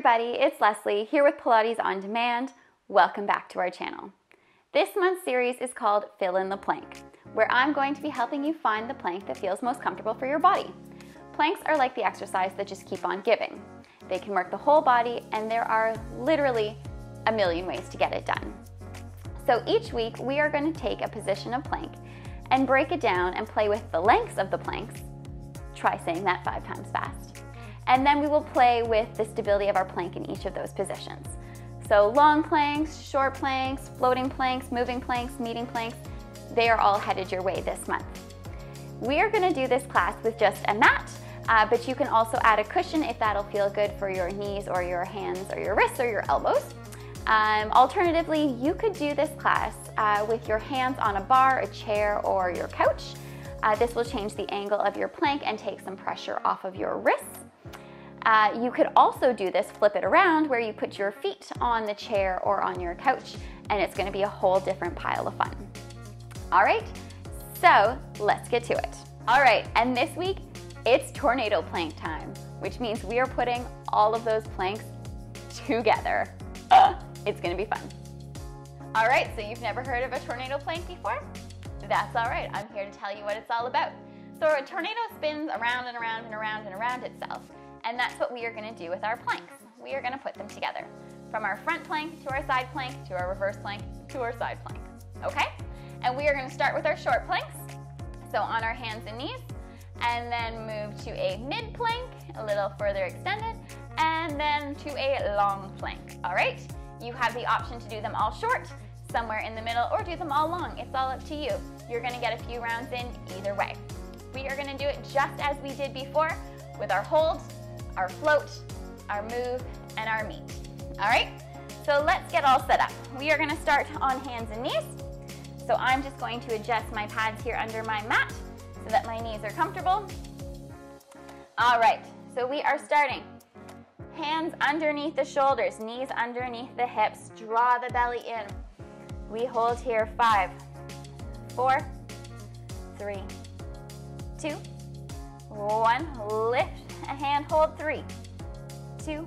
everybody, it's Leslie here with Pilates On Demand. Welcome back to our channel. This month's series is called Fill in the Plank, where I'm going to be helping you find the plank that feels most comfortable for your body. Planks are like the exercise that just keep on giving. They can work the whole body, and there are literally a million ways to get it done. So each week we are going to take a position of plank and break it down and play with the lengths of the planks. Try saying that 5 times fast. And then we will play with the stability of our plank in each of those positions. So long planks, short planks, floating planks, moving planks, meeting planks, they are all headed your way this month. We are going to do this class with just a mat, but you can also add a cushion if that'll feel good for your knees or your hands or your wrists or your elbows. Alternatively, you could do this class with your hands on a bar, a chair, or your couch. This will change the angle of your plank and take some pressure off of your wrists. You could also do this, flip it around, where you put your feet on the chair or on your couch, and it's going to be a whole different pile of fun. All right, so let's get to it. All right, and this week, it's tornado plank time, which means we are putting all of those planks together. It's going to be fun. All right, so you've never heard of a tornado plank before? That's all right, I'm here to tell you what it's all about. So a tornado spins around and around and around and around itself. And that's what we are going to do with our planks. We are going to put them together. From our front plank to our side plank to our reverse plank to our side plank. Okay? And we are going to start with our short planks. So on our hands and knees. And then move to a mid plank, a little further extended. And then to a long plank. All right? You have the option to do them all short, somewhere in the middle, or do them all long. It's all up to you. You're going to get a few rounds in either way. We are going to do it just as we did before with our hold, our float, our move, and our meet. All right, so let's get all set up. We are gonna start on hands and knees. So I'm just going to adjust my pads here under my mat so that my knees are comfortable. All right, so we are starting. Hands underneath the shoulders, knees underneath the hips. Draw the belly in. We hold here 5, 4, 3, 2, 1. Lift a hand, hold 3, 2,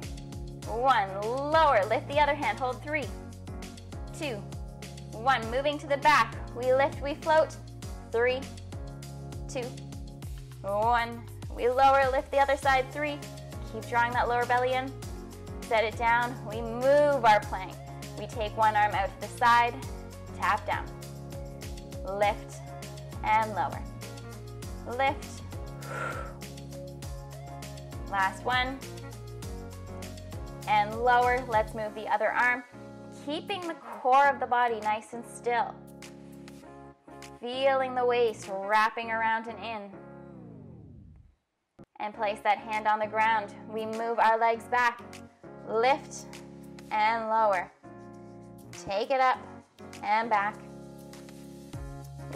1. Lower, lift the other hand, hold 3, 2, 1. Moving to the back, we lift, we float, 3, 2, 1. We lower, lift the other side, 3. Keep drawing that lower belly in. Set it down. We move our plank. We take one arm out to the side, tap down. Lift and lower. Lift. Last one. And lower. Let's move the other arm. Keeping the core of the body nice and still. Feeling the waist wrapping around and in. And place that hand on the ground. We move our legs back. Lift and lower. Take it up and back.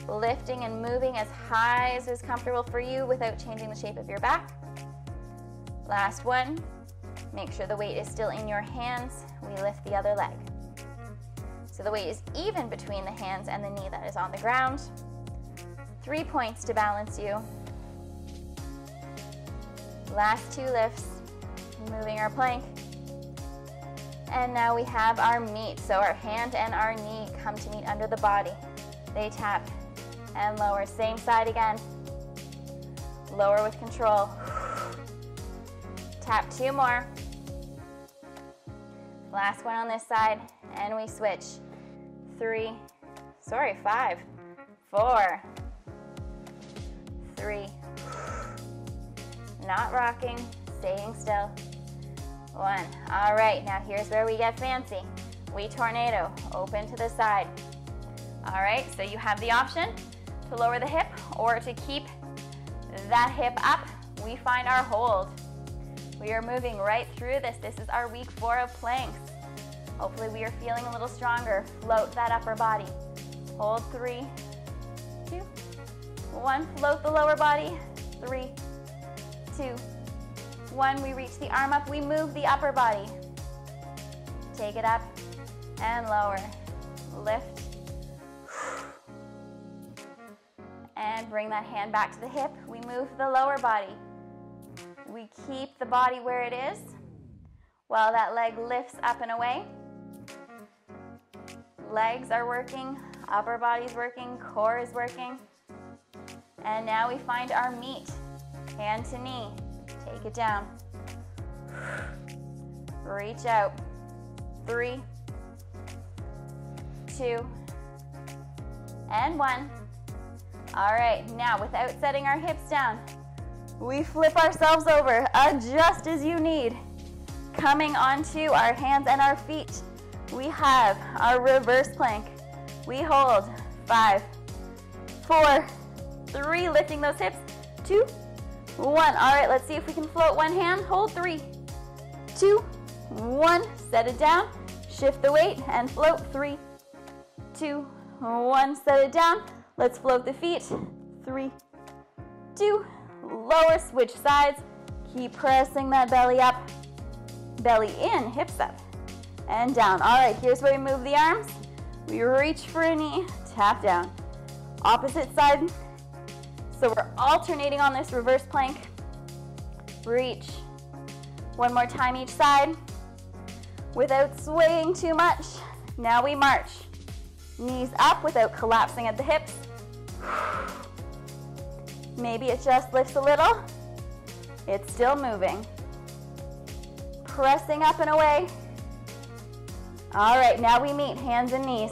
Lifting and moving as high as is comfortable for you without changing the shape of your back. Last one. Make sure the weight is still in your hands. We lift the other leg. So the weight is even between the hands and the knee that is on the ground. 3 points to balance you. Last 2 lifts. Moving our plank. And now we have our meet. So our hand and our knee come to meet under the body. They tap and lower. Same side again. Lower with control. Tap 2 more. Last one on this side, and we switch. 5, 4, 3. Not rocking, staying still. 1. All right, now here's where we get fancy. We tornado, open to the side. All right, so you have the option to lower the hip or to keep that hip up. We find our hold. We are moving right through this. This is our week 4 of planks. Hopefully we are feeling a little stronger. Float that upper body. Hold 3, 2, 1. Float the lower body. 3, 2, 1. We reach the arm up. We move the upper body. Take it up and lower. Lift. And bring that hand back to the hip. We move the lower body. We keep the body where it is. while that leg lifts up and away. Legs are working, upper body's working, core is working. And now we find our meat. Hand to knee. Take it down. Reach out. 3, 2, and 1. All right, now without setting our hips down, we flip ourselves over. Adjust as you need. Coming onto our hands and our feet, we have our reverse plank. We hold 5, 4, 3, lifting those hips, 2, 1. All right, let's see if we can float one hand. Hold 3, 2, 1. Set it down. Shift the weight and float. 3, 2, 1. Set it down. Let's float the feet. 3, 2. Lower, switch sides. Keep pressing that belly up. Belly in, hips up, and down. All right, here's where we move the arms. We reach for a knee, tap down. Opposite side. So we're alternating on this reverse plank. Reach. One more time each side. Without swaying too much. Now we march. Knees up without collapsing at the hips. Maybe it just lifts a little. It's still moving. Pressing up and away. All right, now we meet hands and knees.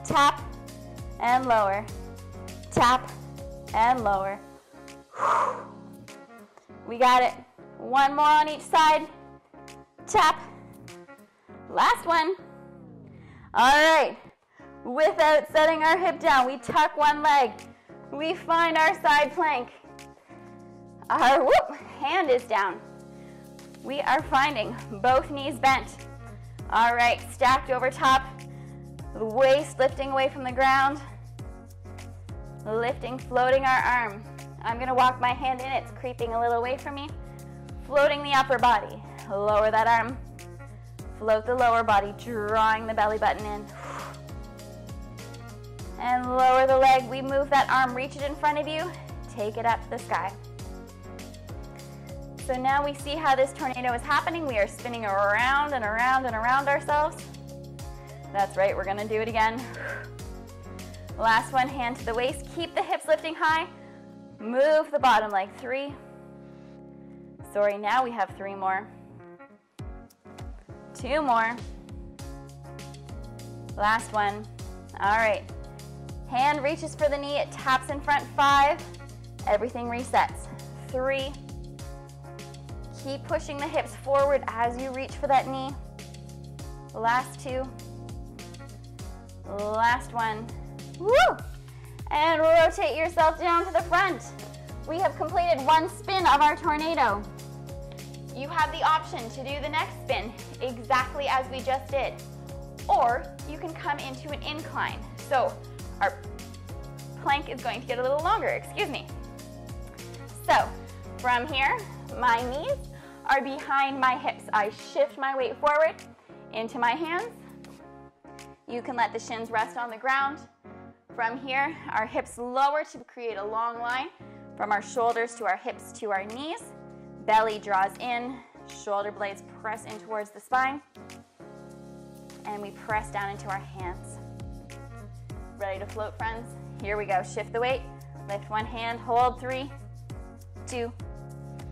Tap and lower. Tap and lower. We got it. One more on each side. Tap. Last one. All right. Without setting our hip down, we tuck one leg. We find our side plank. Our hand is down. We are finding both knees bent. All right, stacked over top. The waist lifting away from the ground. Lifting, floating our arm. I'm gonna walk my hand in, it's creeping a little away from me. Floating the upper body. Lower that arm. Float the lower body, drawing the belly button in. And lower the leg. We move that arm, reach it in front of you. Take it up to the sky. So now we see how this tornado is happening. We are spinning around and around and around ourselves. That's right, we're gonna do it again. Last one, hand to the waist. Keep the hips lifting high. Move the bottom leg. 3. Sorry, now we have 3 more. 2 more. Last one. All right. Hand reaches for the knee, it taps in front. 5. Everything resets. 3. Keep pushing the hips forward as you reach for that knee. Last 2. Last one. Woo! And rotate yourself down to the front. We have completed one spin of our tornado. You have the option to do the next spin exactly as we just did. Or you can come into an incline. So our plank is going to get a little longer, excuse me. So from here, my knees are behind my hips. I shift my weight forward into my hands. You can let the shins rest on the ground. From here, our hips lower to create a long line from our shoulders to our hips to our knees. Belly draws in, shoulder blades press in towards the spine, and we press down into our hands. Ready to float, friends? Here we go. Shift the weight, lift one hand, hold. 3, 2,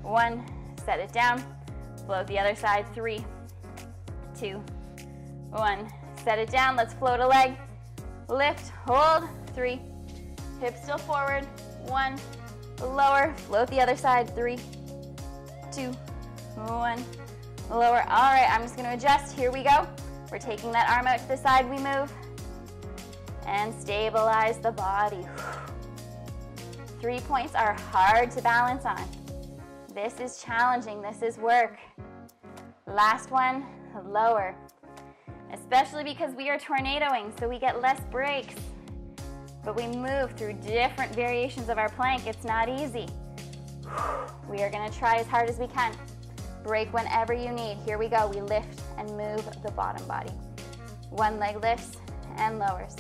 1. Set it down. Float the other side. 3, 2, 1. Set it down. Let's float a leg. Lift, hold. 3. Hips still forward. 1. Lower. Float the other side. 3, 2, 1. Lower. All right, I'm just going to adjust. Here we go. We're taking that arm out to the side. We move. And stabilize the body. 3 points are hard to balance on. This is challenging. This is work. Last one, lower. Especially because we are tornadoing, so we get less breaks. But we move through different variations of our plank. It's not easy. We are going to try as hard as we can. Break whenever you need. Here we go. We lift and move the bottom body. One leg lifts and lowers.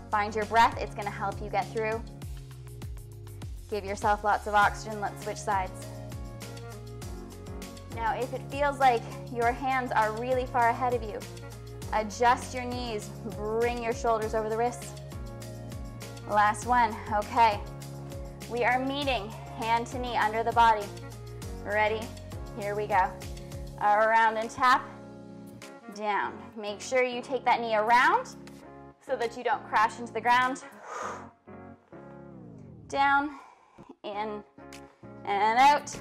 Find your breath. It's going to help you get through. Give yourself lots of oxygen. Let's switch sides. Now, if it feels like your hands are really far ahead of you, adjust your knees, bring your shoulders over the wrists. Last one, okay. We are meeting hand to knee under the body. Ready? Here we go. Around and tap, down. Make sure you take that knee around so that you don't crash into the ground. Down, in, and out.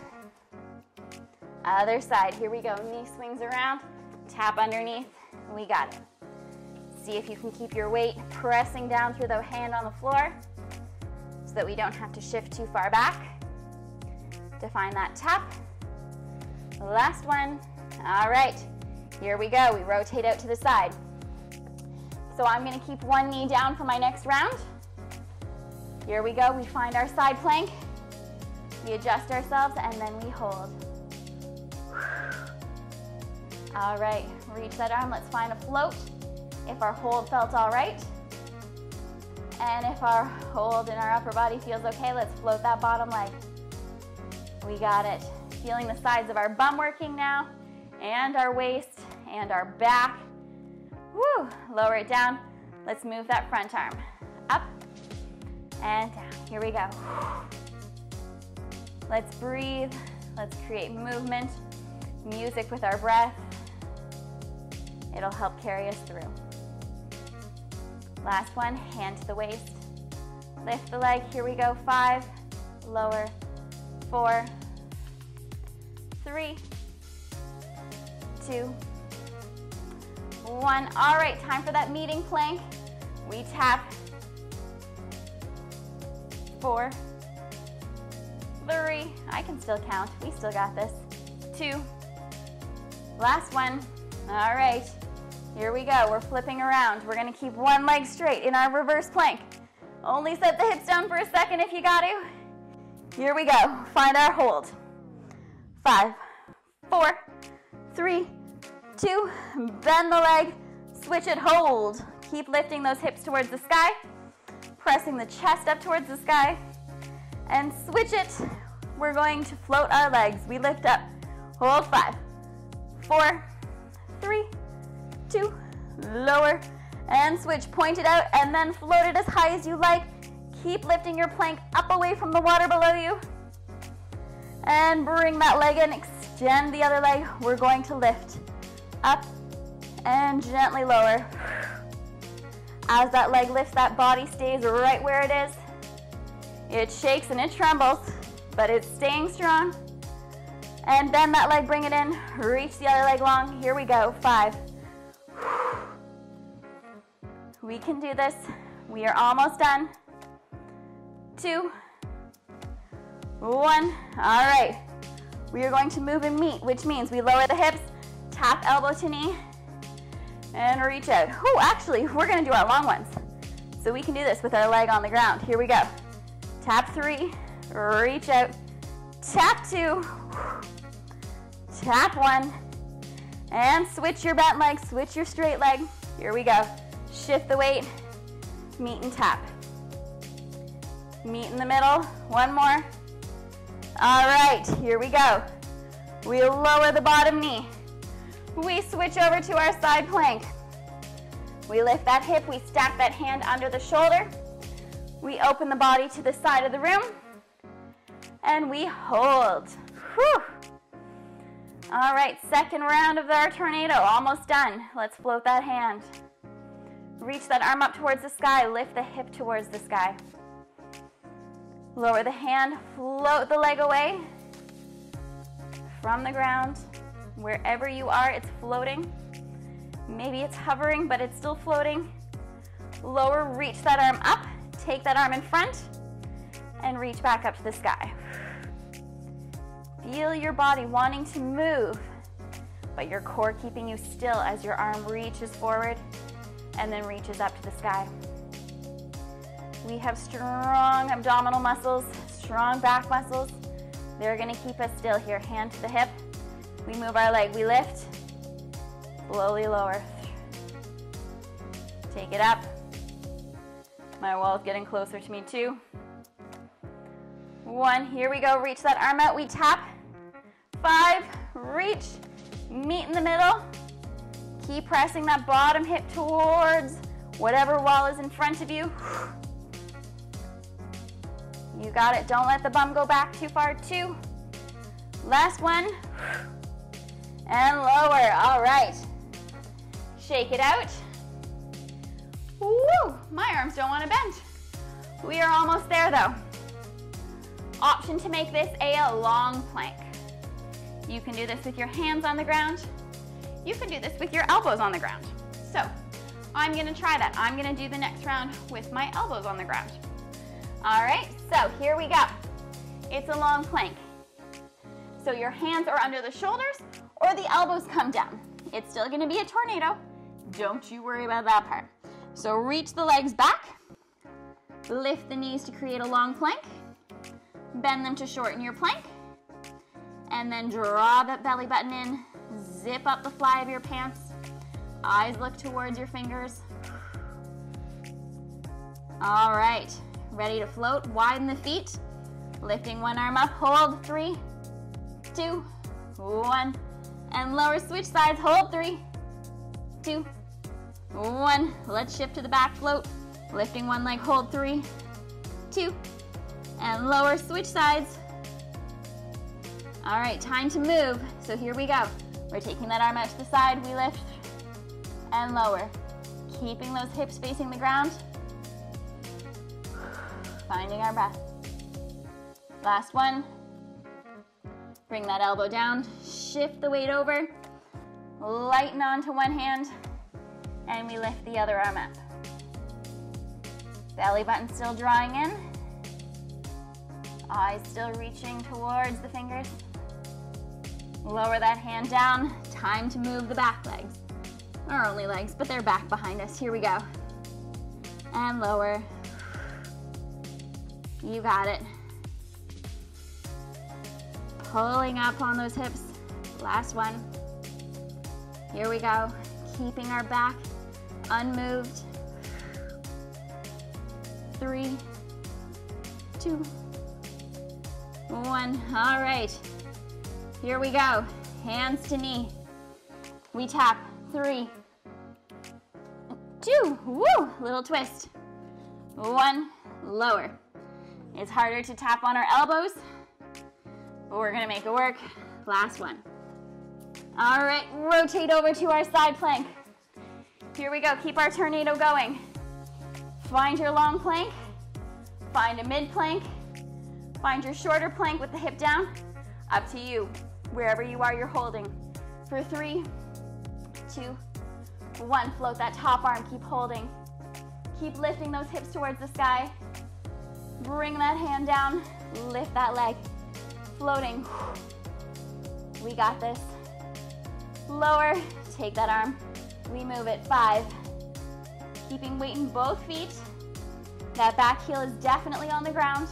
Other side, here we go. Knee swings around, tap underneath. We got it. See if you can keep your weight pressing down through the hand on the floor so that we don't have to shift too far back to find that tap. Last one. All right, here we go. We rotate out to the side. So I'm going to keep one knee down for my next round. Here we go. We find our side plank. We adjust ourselves and then we hold. All right, reach that arm. Let's find a float. If our hold felt all right, and if our hold in our upper body feels okay, let's float that bottom leg. We got it. Feeling the sides of our bum working now, and our waist, and our back. Woo, lower it down. Let's move that front arm. Up, and down. Here we go. Let's breathe. Let's create movement, music with our breath. It'll help carry us through. Last one, hand to the waist. Lift the leg, here we go. 5, lower, 4, 3, 2, 1. All right, time for that meeting plank. We tap. 4, 3, I can still count. We still got this. 2, last one. All right. Here we go, we're flipping around. We're gonna keep one leg straight in our reverse plank. Only set the hips down for a second if you got to. Here we go, find our hold. 5, 4, 3, 2, bend the leg, switch it, hold. Keep lifting those hips towards the sky, pressing the chest up towards the sky, and switch it. We're going to float our legs. We lift up, hold. 5, 4, 3, 2, lower, and switch. Point it out and then float it as high as you like. Keep lifting your plank up away from the water below you. And bring that leg in, extend the other leg. We're going to lift up and gently lower. As that leg lifts, that body stays right where it is. It shakes and it trembles, but it's staying strong. And bend that leg, bring it in, reach the other leg long. Here we go, 5. We can do this. We are almost done. 2, 1. All right. We are going to move and meet, which means we lower the hips, tap elbow to knee, and reach out. Oh, actually, we're going to do our long ones. So we can do this with our leg on the ground. Here we go. Tap 3, reach out, tap 2, tap 1, and switch your bent leg, switch your straight leg. Here we go. Shift the weight, meet and tap. Meet in the middle, one more. All right, here we go. We lower the bottom knee. We switch over to our side plank. We lift that hip, we stack that hand under the shoulder. We open the body to the side of the room, and we hold. Whew. All right, second round of our tornado, almost done. Let's float that hand. Reach that arm up towards the sky, lift the hip towards the sky. Lower the hand, float the leg away from the ground. Wherever you are, it's floating. Maybe it's hovering, but it's still floating. Lower, reach that arm up, take that arm in front, and reach back up to the sky. Feel your body wanting to move, but your core keeping you still as your arm reaches forward and then reaches up to the sky. We have strong abdominal muscles, strong back muscles. They're gonna keep us still here. Hand to the hip. We move our leg, we lift, slowly lower. Take it up. My wall's getting closer to me too. 1, here we go, reach that arm out, we tap. 5, reach, meet in the middle. Keep pressing that bottom hip towards whatever wall is in front of you. You got it. Don't let the bum go back too far. 2. Last one. And lower. All right. Shake it out. Woo! My arms don't want to bend. We are almost there though. Option to make this a long plank. You can do this with your hands on the ground. You can do this with your elbows on the ground. So I'm going to try that. I'm going to do the next round with my elbows on the ground. All right, so here we go. It's a long plank. So your hands are under the shoulders or the elbows come down. It's still going to be a tornado. Don't you worry about that part. So reach the legs back. Lift the knees to create a long plank. Bend them to shorten your plank. And then draw that belly button in. Zip up the fly of your pants. Eyes look towards your fingers. All right, ready to float. Widen the feet. Lifting one arm up, hold. 3, 2, 1. And lower, switch sides, hold. 3, 2, 1. Let's shift to the back float. Lifting one leg, hold. 3, 2, and lower, switch sides. All right, time to move. So here we go. We're taking that arm out to the side. We lift and lower. Keeping those hips facing the ground. Finding our breath. Last one. Bring that elbow down. Shift the weight over. Lighten onto one hand. And we lift the other arm up. Belly button still drawing in. Eyes still reaching towards the fingers. Lower that hand down. Time to move the back legs. Our only legs, but they're back behind us. Here we go. And lower. You got it. Pulling up on those hips. Last one. Here we go. Keeping our back unmoved. 3, 2, 1. All right. Here we go. Hands to knee. We tap. 3, 2. Woo! Little twist. 1. Lower. It's harder to tap on our elbows, but we're gonna make it work. Last one. All right, rotate over to our side plank. Here we go, keep our tornado going. Find your long plank, find a mid plank, find your shorter plank with the hip down. Up to you, wherever you are, you're holding. For 3, 2, 1, float that top arm, keep holding. Keep lifting those hips towards the sky. Bring that hand down, lift that leg, floating. We got this. Lower, take that arm, we move it. 5, keeping weight in both feet. That back heel is definitely on the ground.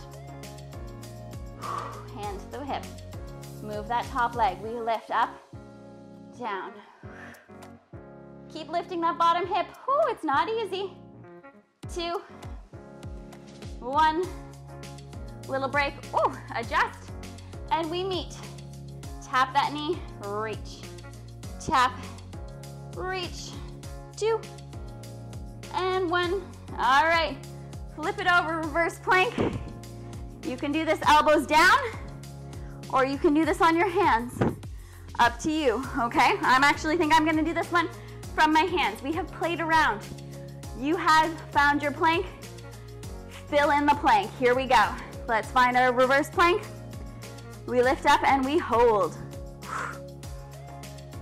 Hand to the hip. Move that top leg, we lift up, down. Keep lifting that bottom hip. Whew, it's not easy. 2, 1, little break, ooh, adjust, and we meet. Tap that knee, reach, tap, reach, 2, and 1. All right, flip it over, reverse plank. You can do this elbows down, or you can do this on your hands. Up to you, okay? think I'm gonna do this one from my hands. We have played around. You have found your plank. Fill in the plank. Here we go. Let's find our reverse plank. We lift up and we hold.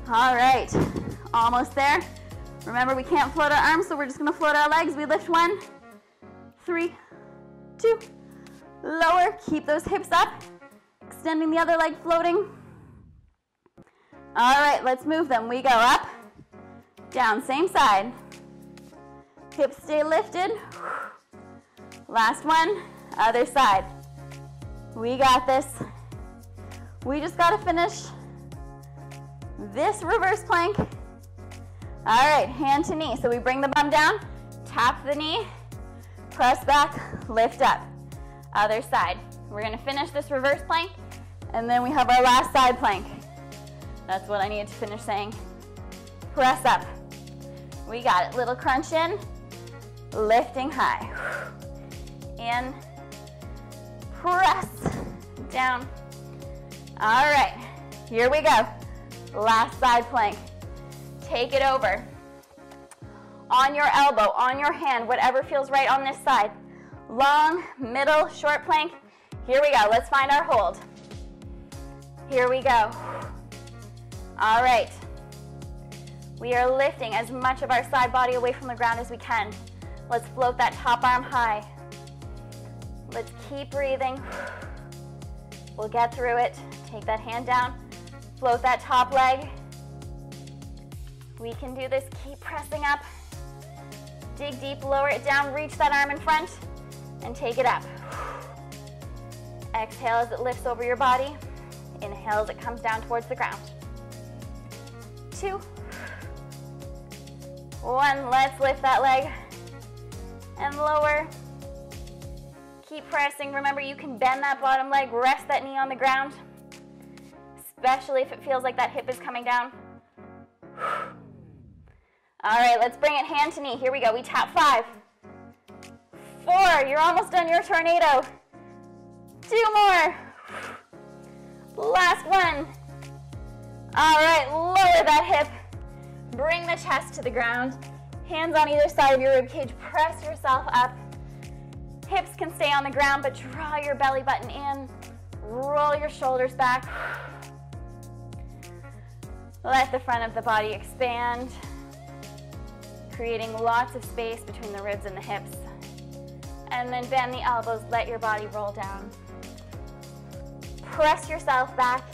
All right, almost there. Remember, we can't float our arms, so we're just gonna float our legs. We lift 1, 3, 2, lower. Keep those hips up. Extending the other leg, floating. All right, let's move them. We go up, down, same side. Hips stay lifted. Last one, other side. We got this. We just gotta finish this reverse plank. All right, hand to knee. So we bring the bum down, tap the knee, press back, lift up. Other side. We're gonna finish this reverse plank, and then we have our last side plank. That's what I needed to finish saying. Press up. We got it. Little crunch in, lifting high. In, press, down. All right, here we go. Last side plank. Take it over. On your elbow, on your hand, whatever feels right on this side. Long, middle, short plank. Here we go. Let's find our hold. Here we go. All right. We are lifting as much of our side body away from the ground as we can. Let's float that top arm high. Let's keep breathing. We'll get through it. Take that hand down. Float that top leg. We can do this. Keep pressing up. Dig deep, lower it down, reach that arm in front, and take it up. Exhale as it lifts over your body. Inhale as it comes down towards the ground. 2, 1, let's lift that leg and lower. Keep pressing. Remember, you can bend that bottom leg, rest that knee on the ground, especially if it feels like that hip is coming down. All right, let's bring it hand to knee. Here we go. We tap 5, 4, you're almost done your tornado. 2 more. Last one. All right, lower that hip. Bring the chest to the ground. Hands on either side of your rib cage. Press yourself up. Hips can stay on the ground, but draw your belly button in. Roll your shoulders back. Let the front of the body expand, creating lots of space between the ribs and the hips. And then bend the elbows, let your body roll down. Press yourself back,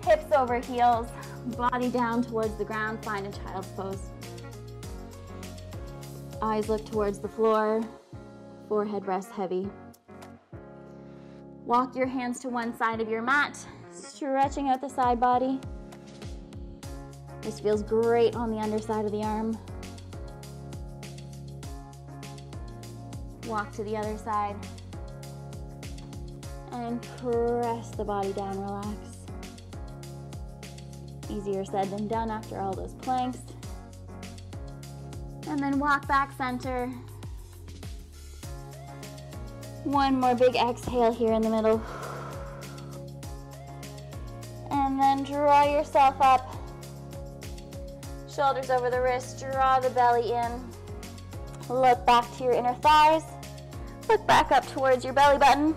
hips over heels, body down towards the ground, find a child's pose. Eyes look towards the floor, forehead rests heavy. Walk your hands to one side of your mat, stretching out the side body. This feels great on the underside of the arm. Walk to the other side. And press the body down, relax. Easier said than done after all those planks. And then walk back center. One more big exhale here in the middle. And then draw yourself up. Shoulders over the wrists, draw the belly in. Look back to your inner thighs. Look back up towards your belly button.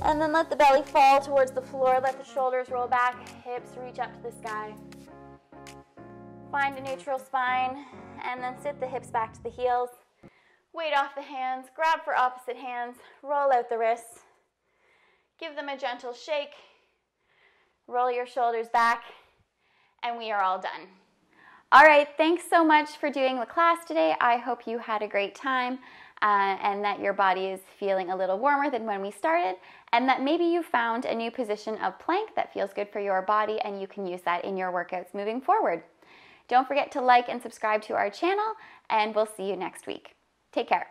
And then let the belly fall towards the floor. Let the shoulders roll back, hips reach up to the sky. Find a neutral spine, and then sit the hips back to the heels. Weight off the hands, grab for opposite hands, roll out the wrists. Give them a gentle shake. Roll your shoulders back, and we are all done. All right, thanks so much for doing the class today. I hope you had a great time and that your body is feeling a little warmer than when we started, and that maybe you found a new position of plank that feels good for your body and you can use that in your workouts moving forward. Don't forget to like and subscribe to our channel, and we'll see you next week. Take care.